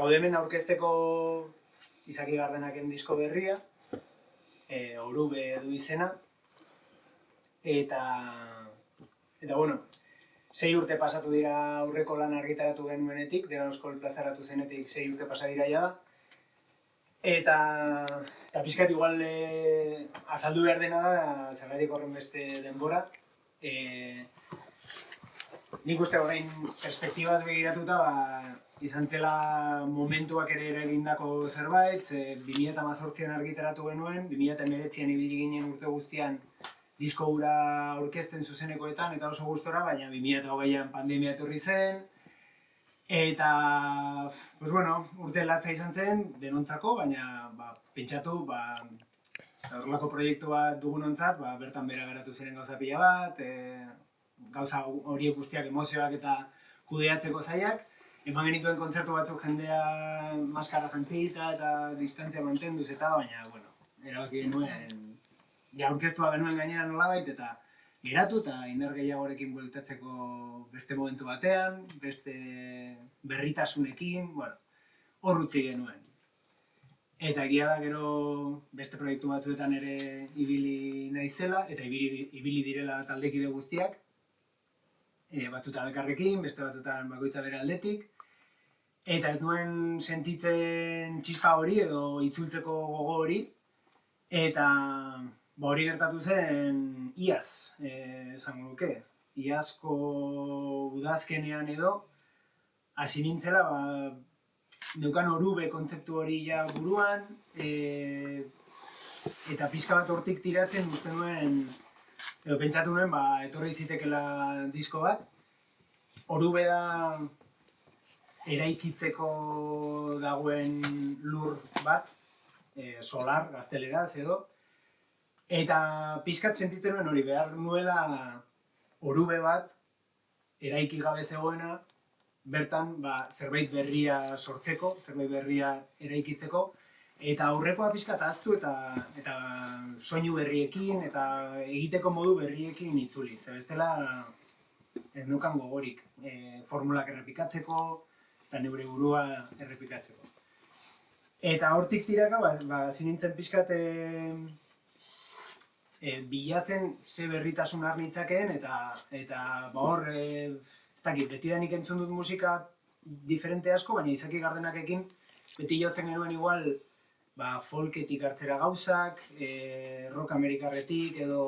gaude hemen aurkezteko Izaki Gardenaken disko berria, Orube du izena, eta bueno, 6 urte pasatu dira aurreko lan argitaratu genuenetik, Dena Euskal plazaratu zenetik 6 urte pasa dira jada, eta pixkat igual azaldu behar dena da, zergatik horren beste denbora. Nik uste orain perspektibaz begiratuta, izan zela momentuak ere egindako zerbait, 2018an argitaratu genuen, 2019an ibili ginen urte guztian disko hura aurkezten zuzenekoetan eta oso gustora, baina 2020an pandemia etorri zen, eta pues bueno, urte latza izan zen denontzako, baina pentsatu, horrelako proiektu bat dugunontzat, bertan bera garatu ziren gauza pila bat, gauza horiek guztiak emozioak eta kudeatzeko zaiak. Eman genituen kontzertu batzuk jendea maskara jantzita eta distantzia mantenduz eta, baina, bueno, erabaki genuen, aurkeztua genuen gainera nolabait eta geratu eta indar gehiagorekin bueltatzeko beste momentu batean, beste berritasunekin, bueno, hor utzi genuen. Eta egia da gero beste proiektu batzuetan ere ibili naizela eta ibili direla taldekide guztiak, batzutan elkarrekin, beste batzutan bakoitza bere aldetik, eta ez nuen sentitzen txispa hori edo itzultzeko gogo hori, eta hori gertatu zen iaz, esango nuke. Iazko udazkenean edo, hasi nintzela, neukan Orube kontzeptu hori ja buruan, eta pixka bat hortik tiratzen uste nuen, edo pentsatu nuen, etorri zitekela disko bat. Orube da eraikitzeko dagoen lur bat, solar, gazteleraz edo. Eta pixkat sentitzen nuen hori behar nuela Orube bat, eraiki gabe zegoena, bertan zerbait berria sortzeko, zerbait berria eraikitzeko, eta aurrekoa pixkat ahaztu eta soinu berriekin eta egiteko modu berriekin itzuli. Zer bestela ez neukan gogorik formulak errepikatzeko eta neure burua errepikatzeko. Eta hortik tiraka, hasi nintzen pixkat bilatzen ze berritasun har nitzakeen eta hor, ez dakit, betidanik entzun dut musika diferente asko, baina Izaki Gardenakekin beti jotzen genuen igual folketik hartzera gauzak, rock amerikarretik edo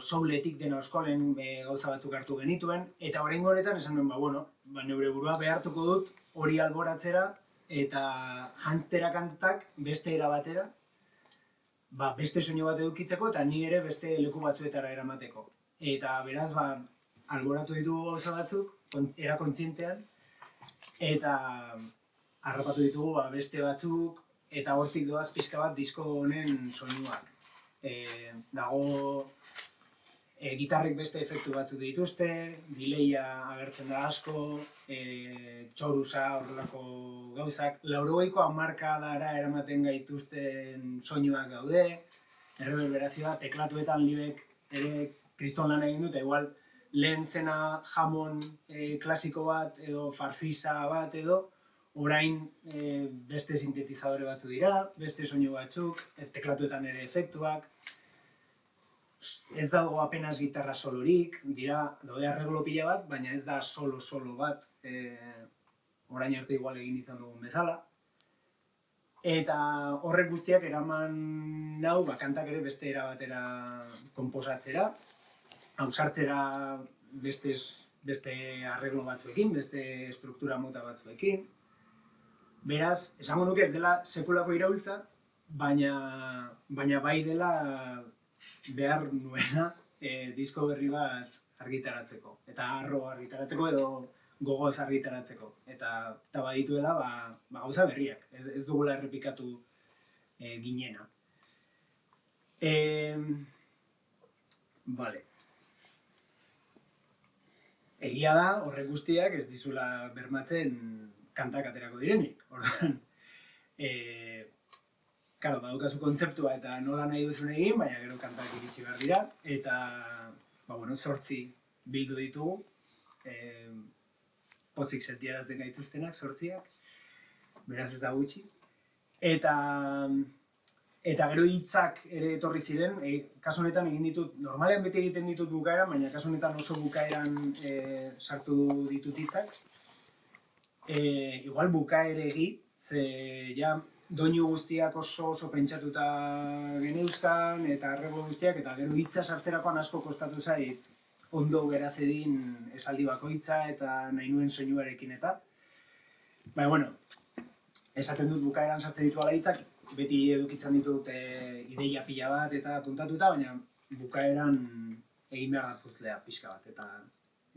souletik Dena Euskalen gauza batzuk hartu genituen, eta oraingo honetan esan nuen, neure burua behartuko dut hori alboratzera eta janztera kantak beste era batera, beste soinu bat edukitzeko eta ni ere beste leku batzuetara eramateko. Eta beraz, alboratu ditugu gauza batzuk, era kontzientean, eta harrapatu ditugu beste batzuk, eta hortik doaz pixka bat disko honen soinuak. Dago gitarrek beste efektu batzuk dituzte, delaya agertzen da asko, txorusa horrelako gauzak, 80ko hamarkadara eramaten gaituzten soinuak daude, erreberberazioa, teklatuetan Libek ere kriston lan egin dute, igual lehen zena jamon klasiko bat edo farfisa bat edo, orain beste sintetizadore batzu dira, beste soinu batzuk, teklatuetan ere efektuak. Ez dago apenas gitarra solorik, daude arreglo pila bat, baina ez da solo bat, orain arte igual egin izan dugun bezala. Eta horrek guztiak eraman nau, kantak ere beste era batera konposatzera, ausartzera beste arreglo batzuekin, beste struktura mota batzuekin. Beraz, esango nuke ez dela sekulako iraultza, baina bai dela behar nuena disko berri bat argitaratzeko. Eta harro argitaratzeko edo gogoz argitaratzeko. Eta badituela gauza berriak, ez dugula errepikatu ginena. Egia da, horrek guztiak ez dizula bermatzen kantak aterako direnik. Orduan, badukazu kontzeptua eta nola nahi duzun egin, baina gero kantak iritsi behar dira. Eta, 8 bildu ditugu. pozik sentiarazten gaituztenak, 8, beraz ez da gutxi. Eta gero hitzak ere etorri ziren, kasu honetan egin ditut, normalean beti egiten ditut bukaeran, baina kasu honetan oso bukaeran sartu ditut hitzak. Igual bukaeregi, ze ja doinu guztiak oso pentsatuta geneuzkan, eta arrebo guztiak, eta gero hitza sartzerakoan asko kostatu zait ondo beraz edin esaldi bakoitza eta nahi nuen soinuarekin eta. Baina, bueno, esaten dut bukaeran sartzen ditu ala hitzak, beti edukitzen ditut ideia pila bat eta puntatuta, baina bukaeran egin behar da puzlea pixka bat,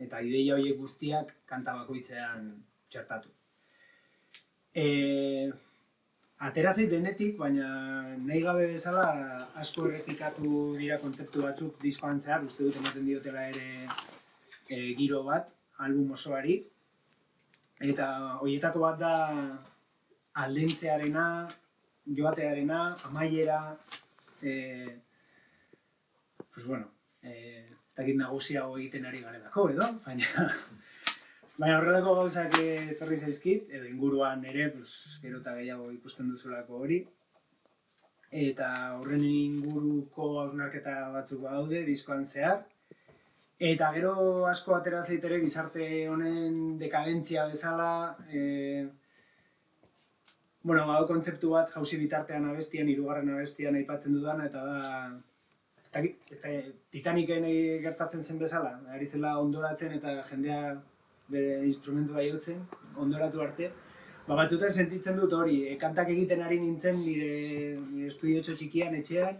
eta ideia horiek guztiak kanta bakoitzean txertatu. Atera zait denetik, baina nahi gabe bezala asko errepikatu dira kontzeptu batzuk diskoan zehar, uste dut ematen diotela ere giro bat, album osoari. Eta horietako bat da aldentzearena, joatearena, amaiera, pues bueno, ez dakit nagusiago egiten ari garelako edo, baina horrelako gauzak etorri zaizkit, edo inguruan ere, gero eta gehiago ikusten duzulako hori. Eta horren inguruko hausnarketa batzuk daude, diskoan zehar. Eta gero asko atera zait ere gizarte honen dekadentzia bezala, badago kontzeptu bat jauzi bitartean abestian, 3. abestian aipatzen dudana, eta da, Titaniken gertatzen zen bezala, ari zela ondoratzen eta jendea bere instrumentua jotzen, ondoratu arte. Batzutan sentitzen dut hori, kantak egiten ari nintzen nire estudiotxo txikian etxean,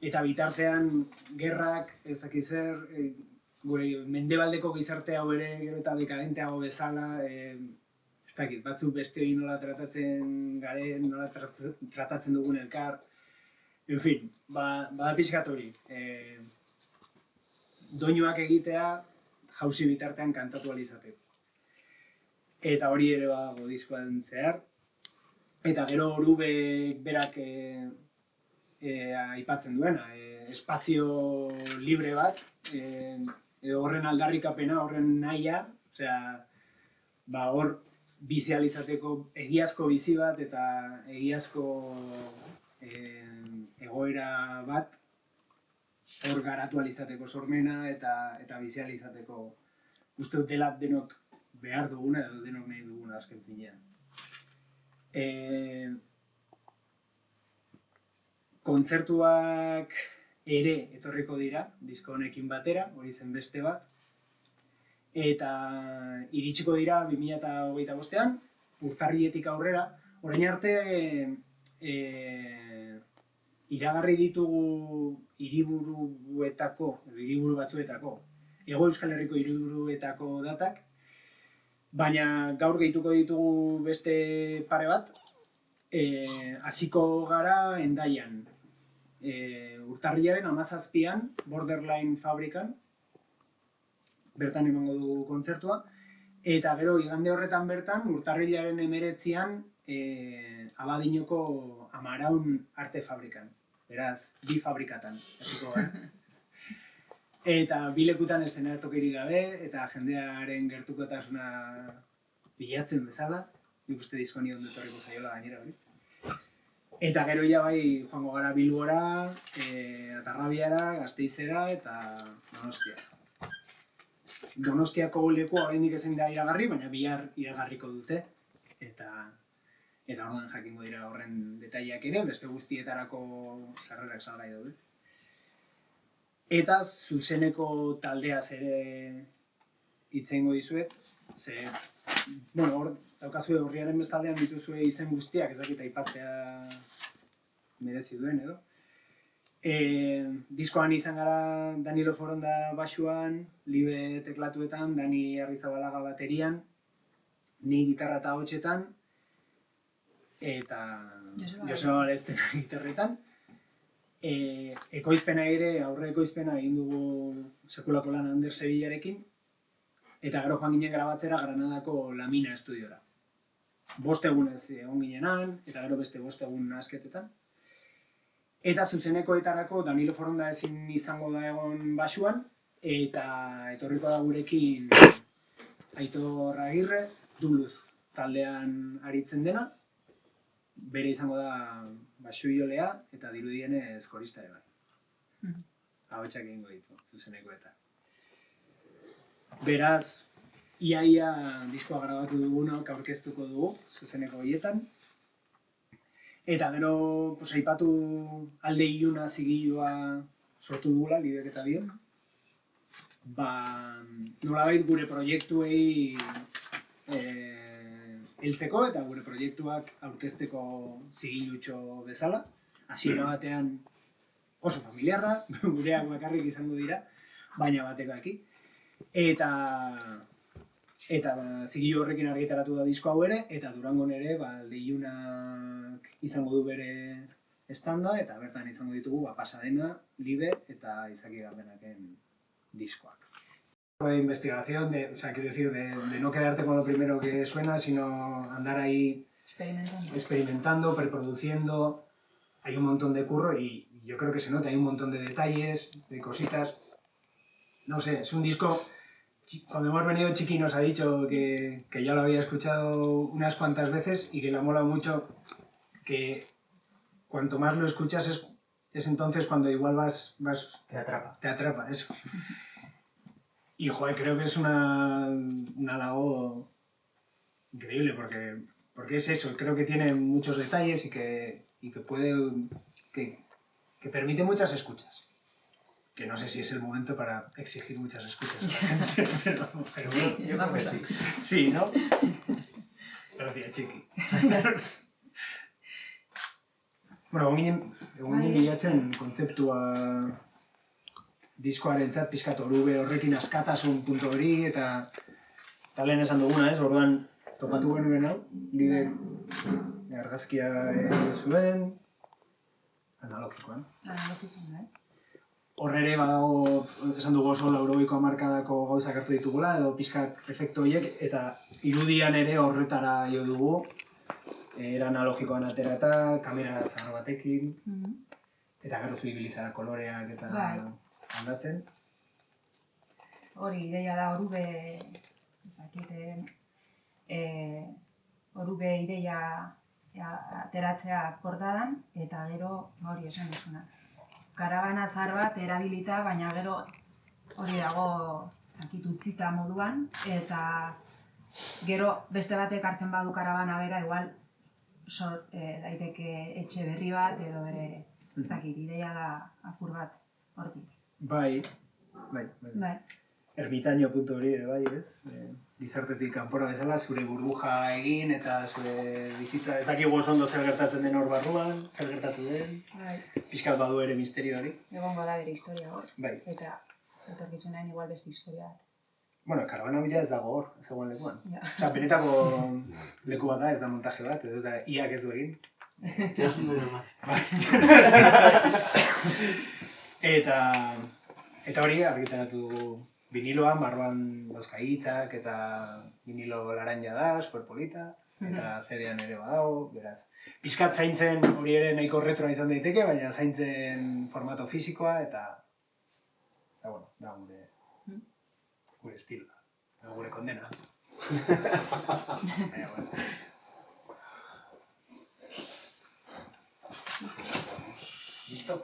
eta bitartean gerrak, ez dakiz zer, gure mendebaldeko gizarte hau ere gero eta dekadenteago bezala, ez dakit, batzuk beste hori nola tratatzen garen, nola tratatzen dugun elkar, en fin, bada pixkat hori. Doinuak egitea, jauzi bitartean kantatu alizateko. Eta hori ere badago diskoan zehar. Eta gero Orubek berak aipatzen duena, espazio libre bat, edo horren aldarrikapena, horren nahia, hor bizi alizateko egiazko bizi bat eta egiazko egoera bat, hor garatu alizateko sormena eta bizi alizateko uste dut dela denok behar duguna edo denok nahi duguna azken finean. Kontzertuak ere etorriko dira, disko honekin batera, hori zen beste bat. Eta iritsiko dira 2025an, urtarriletik aurrera. Orain arte iragarri ditugu hiriburu batzuetako, Hego Euskal Herriko hiriburuetako datak, baina gaur gehituko ditugu beste pare bat, hasiko gara Hendaian. Urtarrilaren 17an, Borderline fabrikan, bertan emango dugu kontzertua, eta gero igande horretan bertan, urtarrilaren 19an, Abadinoko Amaraun arte fabrikan. Beraz, 2 fabrikatan, hasiko gara. Eta 2 lekutan eszenatokirik gabe, eta jendearen gertukotasuna bilatzen bezala, nik uste disko honi ondo etorriko zaiola gainera hori. Eta gero ja bai joango gara Bilbora, Atarrabiara, Gasteizera eta Donostiara. Donostiako leku oraindik ezin da iragarri, baina bihar iragarriko dute. Eta orduan jakingo dira horren detaileak ere, beste guztietarako sarrerak salgai daude. Eta zuzeneko taldeaz ere hitz egingo dizuet, ze, hor daukazue Urriaren bestaldean dituzue izen guztiak, ez dakit aipatzea merezi duen edo. Diskoan izan gara Danilo Foronda baxuan, Libe teklatuetan, Dani Arrizabalaga baterian, ni gitarra eta ahotsetan, eta Joseba Balestena gitarretan. Ekoizpena ere, aurre ekoizpena egin dugu sekulako lan Ander Sevillarekin, eta gero joan ginen grabatzera Granadako Lamina estudiora. 5 egunez egon ginenan, eta gero beste 5 egun asketetan. Eta zuzenekoetarako Danilo Foronda ezin izango da egon baxuan, eta etorriko da gurekin Aitor Agirre, Duluz taldean aritzen dena, bere izango da baxuiolea eta dirudienez korista ere bai. Ahotsak egingo ditu, zuzeneko eta. Beraz, iaia diskoa grabatu dugunok aurkeztuko dugu, zuzeneko horietan. Eta gero, aipatu alde iluna zigilua sortu dugula, Lidek eta biok. Nolabait gure proiektuei heltzeko eta gure proiektuak aurkezteko zigilutxo bezala. Hasiera batean oso familiarra, gureak bakarrik izango dira, baina batekaki. Eta zigilu horrekin argitaratu da disko hau ere, eta Durangon ere Leiunak izango du bere estanda, eta bertan izango ditugu Pasadena, Libe eta Izaki Gardenaken diskoak. De investigación, quiero decir, de no quedarte con lo primero que suena, sino andar ahí experimentando, preproduciendo. Hay un montón de curro y yo creo que se nota, hay un montón de detalles, de cositas. No sé, es un disco. Cuando hemos venido Chiqui nos ha dicho que ya lo había escuchado unas cuantas veces y que le ha molado mucho, que cuanto más lo escuchas es entonces cuando igual vas te atrapa eso. Y joder, creo que es un halago increíble porque es eso, creo que tiene muchos detalles y que permite muchas escuchas. Que no sé si es el momento para exigir muchas escuchas a la gente, pero bueno. Yo creo que sí. Sí, ¿no? Gracias, Chiqui. Bueno, egun bilatzen kontzeptua diskoarentzat pizkat orube horrekin askatasun puntu hori eta lehen esan duguna, ez? Orduan topatu genuen hau, Lidek argazkia zuen, analogikoan. Analogikoan, Hor ere badago, esan dugu oso laurogeiko hamarkadako gauzak hartu ditugula, edo pizkat efektu horiek, eta irudian ere horretara jo dugu, era analogikoan aterata, kamera zahar batekin, eta gero zu ibilizara koloreak eta aldatzen. Hori, ideia da orube, orube ideia ateratzea portadan, eta gero hori esan duzuna. Karabana zahar bat erabilita, baina gero hori dago utzita moduan, eta gero beste batek hartzen badu karabana bera, igual daiteke etxe berri bat edo bere, ez dakit, ideia da apur bat hortik. Bai. Ermitaño puntu hori ere bai, ez? Gizartetik kanpora bezala, zure burbuja egin eta zure bizitza, ez dakigu oso ondo zer gertatzen den hor barruan, zer gertatu den. Pixkat badu ere misterio hori. Egongo da bere historia hor. Bai. Eta etorkitzunean igual beste historia bat. Bueno, karabana bila ez dago hor, ez egon lekuan. Osa, benetako leku bat da, ez da montaje bat, edo ez da iak ez du egin. Eta hori argitaratu dugu viniloan, barruan dauzka hitzak eta vinilo laranja da, super polita, eta CD-an ere badago, beraz. Pizkat zaintzen hori ere nahiko retroa izan daiteke, baina zaintzen formato fisikoa eta bueno, da gure estiloa, da gure kondena. Listo?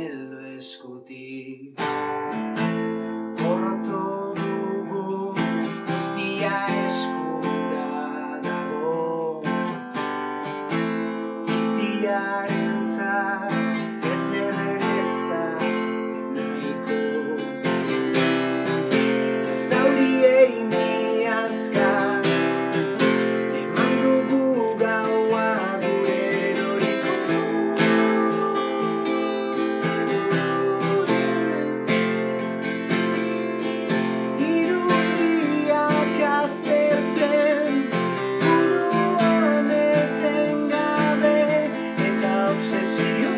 heldu eskutik. Porroto dugu guztia eskura dago, piztiarentzat ezer ere ez da nahiko. Zauriei miazka eman dugu gaua gure eroriko. Irudiak aztertzen buruan etengabe eta obsesio.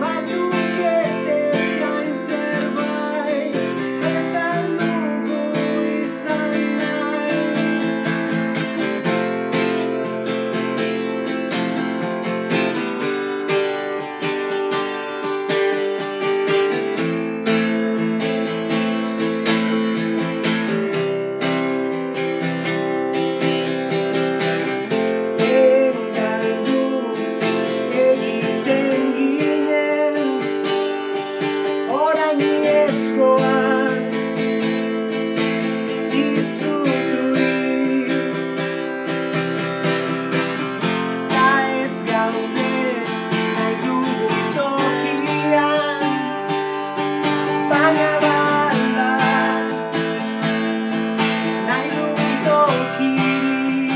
Batuketez gain zerbait ezan dugu izan nahi. Galdu egiten ginen, orain eskoaz izuturik, ta ez gaude nahi dugun tokian, baina bada nahi dugun tokirik.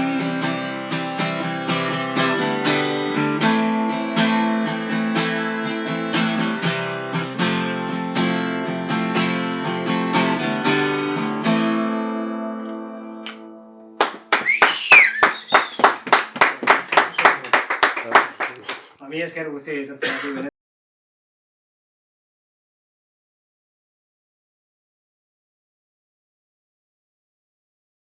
Mila esker guztiei etortzeagatik,